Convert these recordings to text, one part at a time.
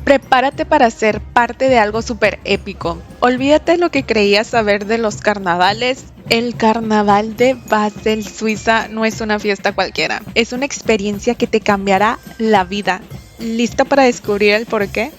Prepárate para ser parte de algo súper épico. Olvídate lo que creías saber de los carnavales. El carnaval de Basel, Suiza, no es una fiesta cualquiera. Es una experiencia que te cambiará la vida. ¿Lista para descubrir el porqué?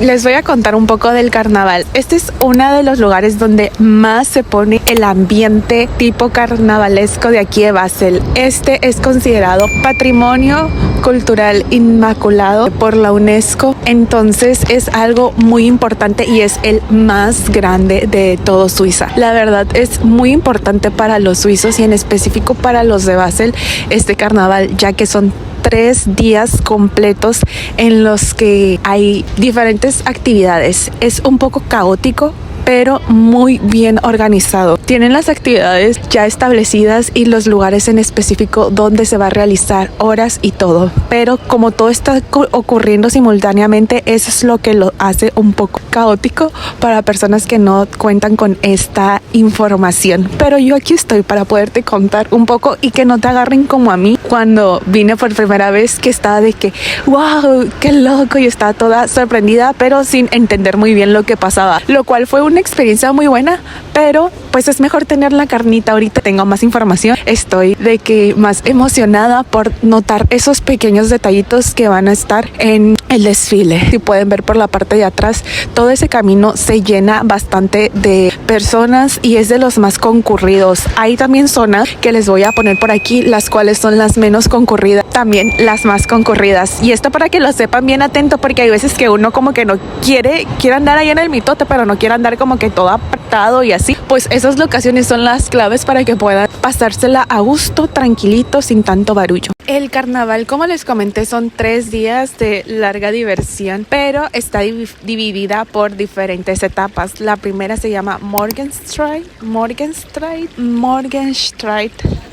Les voy a contar un poco del carnaval. Este es uno de los lugares donde más se pone el ambiente tipo carnavalesco de aquí de Basel. Este es considerado Patrimonio Cultural Inmaculado por la UNESCO. Entonces es algo muy importante y es el más grande de todo Suiza. La verdad es muy importante para los suizos y en específico para los de Basel este carnaval, ya que son 3 días completos en los que hay diferentes actividades. Es un poco caótico, pero muy bien organizado. Tienen las actividades ya establecidas y los lugares en específico donde se va a realizar, horas y todo. Pero como todo está ocurriendo simultáneamente, eso es lo que lo hace un poco caótico para personas que no cuentan con esta información. Pero yo aquí estoy para poderte contar un poco y que no te agarren como a mí cuando vine por primera vez, que estaba de que wow, qué loco, y estaba toda sorprendida pero sin entender muy bien lo que pasaba, lo cual fue una experiencia muy buena, pero pues es mejor tener la carnita. Ahorita tengo más información, estoy de que más emocionada por notar esos pequeños detallitos que van a estar en el desfile. Si pueden ver por la parte de atrás, todo ese camino se llena bastante de personas y es de los más concurridos. Hay también zonas que les voy a poner por aquí, las cuales son las menos concurridas, también las más concurridas. Y esto para que lo sepan bien atento, porque hay veces que uno como que no quiere andar ahí en el mitote, pero no quiere andar como que todo apartado y así. Pues esas locaciones son las claves para que puedan pasársela a gusto, tranquilito, sin tanto barullo. El carnaval, como les comenté, son 3 días de larga diversión, pero está dividida por diferentes etapas. La primera se llama Morgenstreit,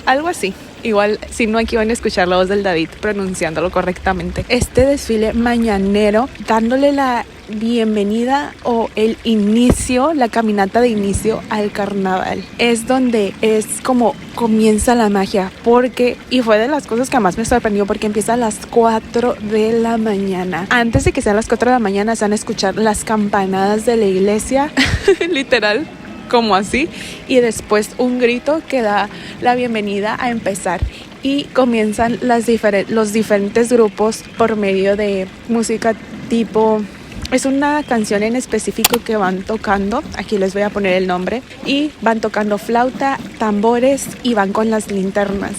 algo así. Igual, si no, aquí van a escuchar la voz del David pronunciándolo correctamente. Este desfile mañanero, dándole la bienvenida o el inicio, la caminata de inicio al carnaval. Es donde es como comienza la magia, porque, y fue de las cosas que más me sorprendió, porque empieza a las 4 de la mañana. Antes de que sean las 4 de la mañana, se van a escuchar las campanadas de la iglesia, literal, como así, y después un grito que da la bienvenida a empezar, y comienzan los diferentes grupos por medio de música tipo, es una canción en específico que van tocando, aquí les voy a poner el nombre, y van tocando flauta, tambores y van con las linternas.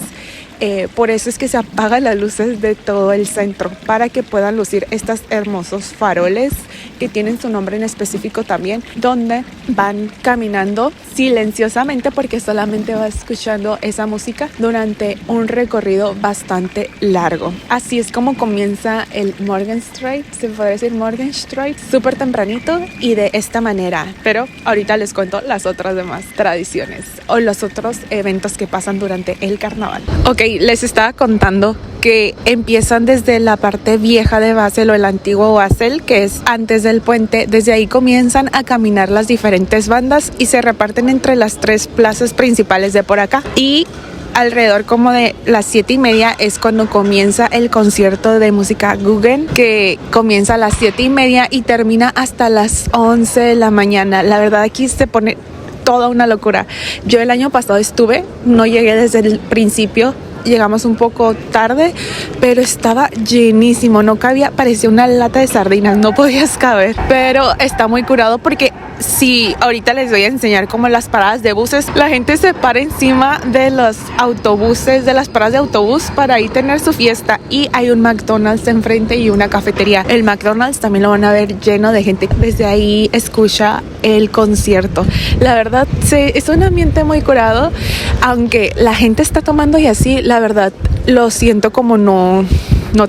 Por eso es que se apagan las luces de todo el centro, para que puedan lucir estos hermosos faroles que tienen su nombre en específico también, donde van caminando silenciosamente, porque solamente va escuchando esa música durante un recorrido bastante largo. Así es como comienza el Morgenstreit, se podría decir Morgenstreit, súper tempranito y de esta manera. Pero ahorita les cuento las otras demás tradiciones o los otros eventos que pasan durante el carnaval. Ok, les estaba contando que empiezan desde la parte vieja de Basel o el antiguo Basel, que es antes del puente. Desde ahí comienzan a caminar las diferentes bandas y se reparten entre las 3 plazas principales de por acá. Y alrededor como de las 7:30 es cuando comienza el concierto de música Guggen, que comienza a las 7:30 y termina hasta las 11 de la mañana. La verdad, aquí se pone toda una locura. Yo el año pasado estuve, no llegué desde el principio, llegamos un poco tarde, pero estaba llenísimo, no cabía, parecía una lata de sardinas, no podías caber, pero está muy curado, porque si ahorita les voy a enseñar como las paradas de buses, la gente se para encima de los autobuses, de las paradas de autobús, para ahí tener su fiesta, y hay un McDonald's enfrente y una cafetería. El McDonald's también lo van a ver lleno de gente, desde ahí escucha el concierto. La verdad, es un ambiente muy curado, aunque la gente está tomando y así, la verdad lo siento como no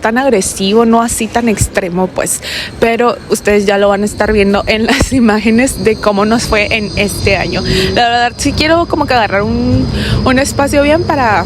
tan agresivo, no así tan extremo, pues, pero ustedes ya lo van a estar viendo en las imágenes de cómo nos fue en este año. La verdad, sí quiero como que agarrar un espacio bien para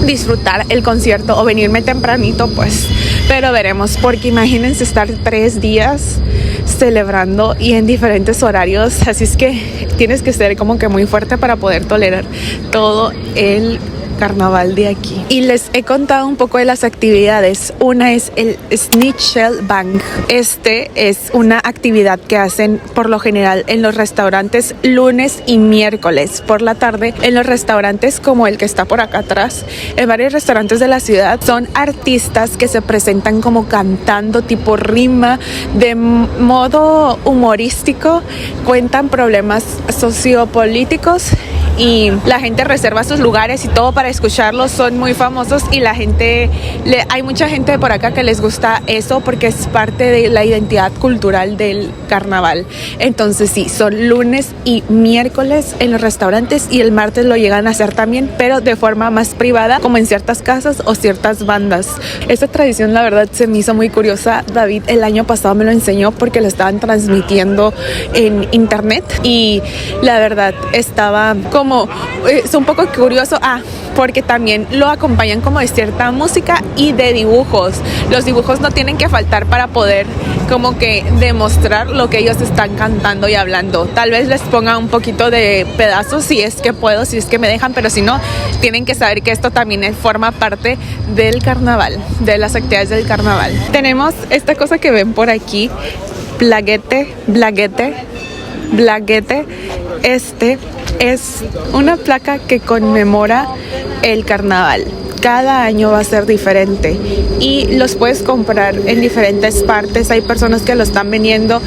disfrutar el concierto o venirme tempranito, pues, pero veremos, porque imagínense estar 3 días celebrando y en diferentes horarios, así es que tienes que ser como que muy fuerte para poder tolerar todo el carnaval de aquí. Y les he contado un poco de las actividades. Una es el Schnitzelbank. Este es una actividad que hacen por lo general en los restaurantes lunes y miércoles por la tarde. En los restaurantes como el que está por acá atrás, en varios restaurantes de la ciudad, son artistas que se presentan como cantando tipo rima, de modo humorístico, cuentan problemas sociopolíticos y la gente reserva sus lugares y todo para escucharlos. Son muy famosos y hay mucha gente por acá que les gusta eso porque es parte de la identidad cultural del carnaval. Entonces sí, son lunes y miércoles en los restaurantes y el martes lo llegan a hacer también, pero de forma más privada, como en ciertas casas o ciertas bandas. Esta tradición la verdad se me hizo muy curiosa. David el año pasado me lo enseñó porque lo estaban transmitiendo en internet y la verdad estaba es un poco curioso, porque también lo acompañan como de cierta música y de dibujos. Los dibujos no tienen que faltar para poder como que demostrar lo que ellos están cantando y hablando. Tal vez les ponga un poquito de pedazos si es que puedo, si es que me dejan, pero si no, tienen que saber que esto también forma parte del carnaval, de las actividades del carnaval. Tenemos esta cosa que ven por aquí, blaguete. Este es una placa que conmemora el carnaval. Cada año va a ser diferente y los puedes comprar en diferentes partes. Hay personas que lo están vendiendo.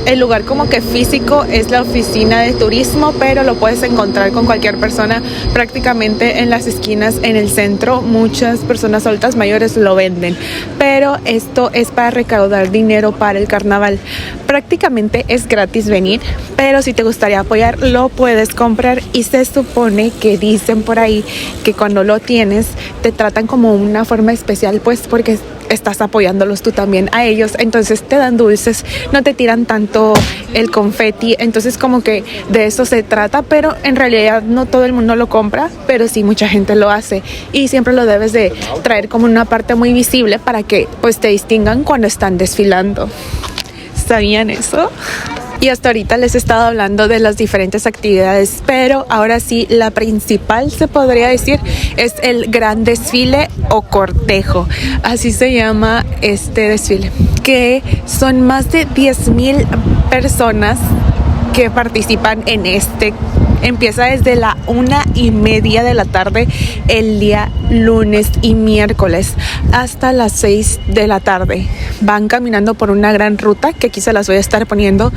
El lugar como que físico es la oficina de turismo, pero lo puedes encontrar con cualquier persona prácticamente en las esquinas, en el centro. Muchas personas adultas mayores lo venden, pero esto es para recaudar dinero para el carnaval. Prácticamente es gratis venir, pero si te gustaría apoyar lo puedes comprar y se supone que dicen por ahí que cuando lo tienes te tratan como una forma especial, pues porque estás apoyándolos tú también a ellos, entonces te dan dulces, no te tiran tanto el confeti, entonces como que de eso se trata, pero en realidad no todo el mundo lo compra, pero sí mucha gente lo hace y siempre lo debes de traer como una parte muy visible para que pues te distingan cuando están desfilando. ¿Sabían eso? Y hasta ahorita les he estado hablando de las diferentes actividades, pero ahora sí, la principal se podría decir es el gran desfile o cortejo. Así se llama este desfile, que son más de 10,000 personas que participan en este. Empieza desde la 1:30 de la tarde el día lunes y miércoles hasta las 6 de la tarde. Van caminando por una gran ruta que aquí se las voy a estar poniendo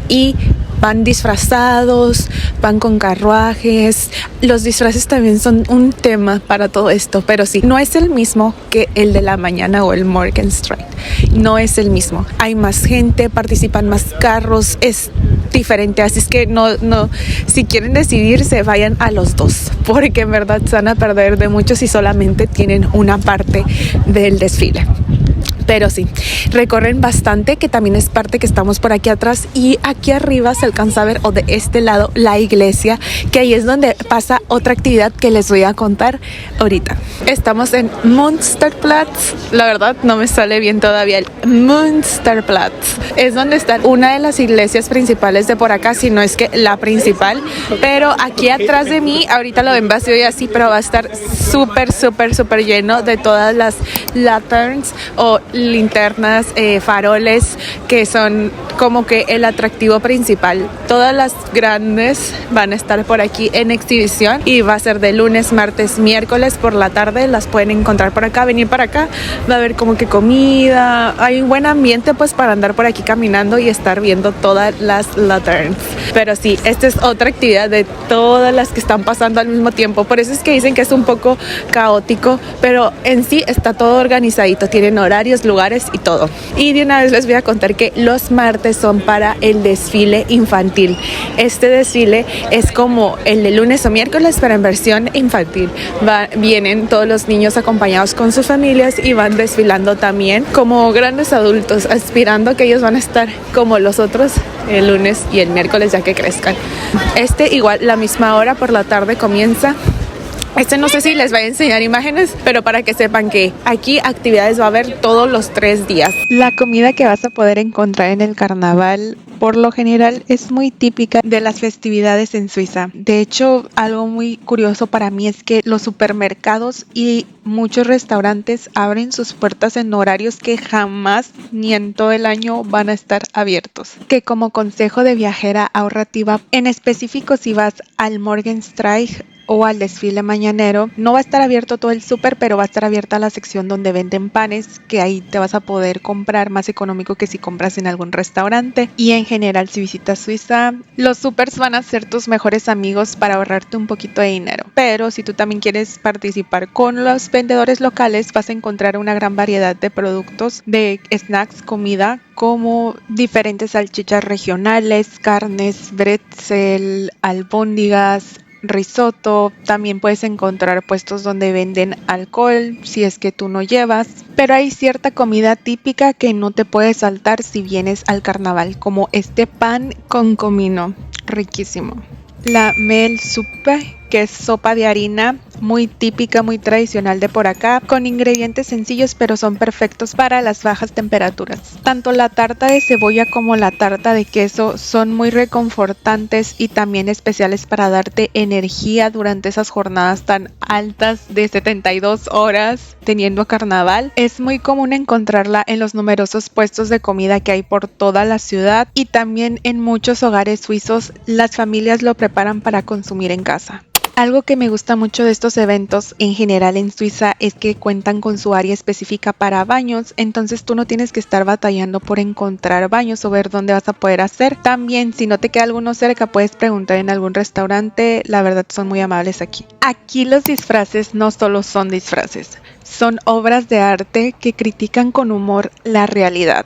y van disfrazados, van con carruajes. Los disfraces también son un tema para todo esto, pero sí, no es el mismo que el de la mañana o el Morgenstern. No es el mismo. Hay más gente, participan más carros, es diferente, así es que no, si quieren decidirse, vayan a los dos, porque en verdad se van a perder de mucho si solamente tienen una parte del desfile. Pero sí, recorren bastante, que también es parte que estamos por aquí atrás, y aquí arriba se alcanza a ver, o de este lado, la iglesia, que ahí es donde pasa otra actividad que les voy a contar ahorita. Estamos en Münsterplatz, la verdad no me sale bien todavía el Münsterplatz. Es donde está una de las iglesias principales de por acá, si no es que la principal, pero aquí atrás de mí, ahorita lo ven vacío y así, pero va a estar súper lleno de todas las lanterns o linternas, faroles, que son como que el atractivo principal. Todas las grandes van a estar por aquí en exhibición y va a ser de lunes, martes, miércoles por la tarde. Las pueden encontrar por acá, venir para acá, va a haber como que comida, hay un buen ambiente pues para andar por aquí caminando y estar viendo todas las lanterns. Pero sí, esta es otra actividad de todas las que están pasando al mismo tiempo, por eso es que dicen que es un poco caótico, pero en sí está todo organizadito, tienen horarios, lugares y todo. Y de una vez les voy a contar que los martes son para el desfile infantil. Este desfile es como el de lunes o miércoles, pero en versión infantil. Vienen todos los niños acompañados con sus familias y van desfilando también como grandes adultos, aspirando que ellos van a estar como los otros el lunes y el miércoles ya que crezcan. Igual la misma hora por la tarde comienza. Este no sé si les va a enseñar imágenes, pero para que sepan que aquí actividades va a haber todos los 3 días. La comida que vas a poder encontrar en el carnaval por lo general es muy típica de las festividades en Suiza. De hecho, algo muy curioso para mí es que los supermercados y muchos restaurantes abren sus puertas en horarios que jamás ni en todo el año van a estar abiertos. Que como consejo de viajera ahorrativa, en específico si vas al Morgenstreich o al desfile mañanero, no va a estar abierto todo el súper, pero va a estar abierta la sección donde venden panes, que ahí te vas a poder comprar más económico que si compras en algún restaurante. Y en general, si visitas Suiza, los supers van a ser tus mejores amigos para ahorrarte un poquito de dinero. Pero si tú también quieres participar con los vendedores locales, vas a encontrar una gran variedad de productos, de snacks, comida, como diferentes salchichas regionales, carnes, bretzel, albóndigas, risotto. También puedes encontrar puestos donde venden alcohol si es que tú no llevas, pero hay cierta comida típica que no te puedes saltar si vienes al carnaval, como este pan con comino, riquísimo. La Mehlsuppe, que es sopa de harina, muy típica, muy tradicional de por acá, con ingredientes sencillos pero son perfectos para las bajas temperaturas. Tanto la tarta de cebolla como la tarta de queso son muy reconfortantes y también especiales para darte energía durante esas jornadas tan altas de 72 horas teniendo carnaval. Es muy común encontrarla en los numerosos puestos de comida que hay por toda la ciudad y también en muchos hogares suizos las familias lo preparan para consumir en casa. Algo que me gusta mucho de estos eventos en general en Suiza es que cuentan con su área específica para baños, entonces tú no tienes que estar batallando por encontrar baños o ver dónde vas a poder hacer. También si no te queda alguno cerca puedes preguntar en algún restaurante, la verdad son muy amables aquí. Aquí los disfraces no solo son disfraces, son obras de arte que critican con humor la realidad.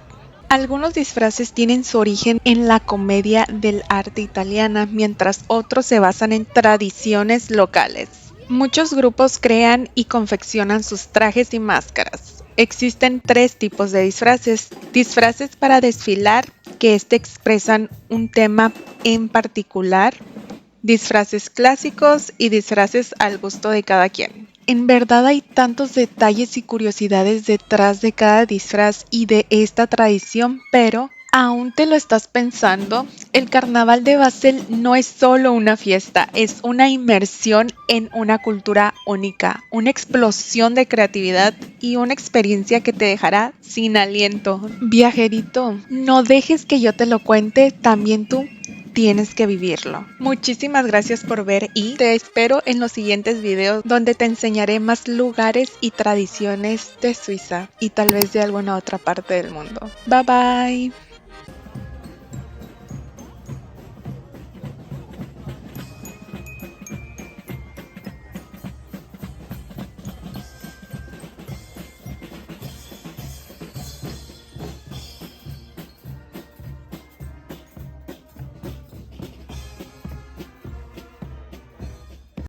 Algunos disfraces tienen su origen en la comedia del arte italiana, mientras otros se basan en tradiciones locales. Muchos grupos crean y confeccionan sus trajes y máscaras. Existen 3 tipos de disfraces. Disfraces para desfilar, que expresan un tema en particular. Disfraces clásicos y disfraces al gusto de cada quien. En verdad hay tantos detalles y curiosidades detrás de cada disfraz y de esta tradición, pero ¿aún te lo estás pensando? El Carnaval de Basel no es solo una fiesta, es una inmersión en una cultura única, una explosión de creatividad y una experiencia que te dejará sin aliento. Viajerito, no dejes que yo te lo cuente, también tú tienes que vivirlo. Muchísimas gracias por ver y te espero en los siguientes videos donde te enseñaré más lugares y tradiciones de Suiza y tal vez de alguna otra parte del mundo. Bye bye.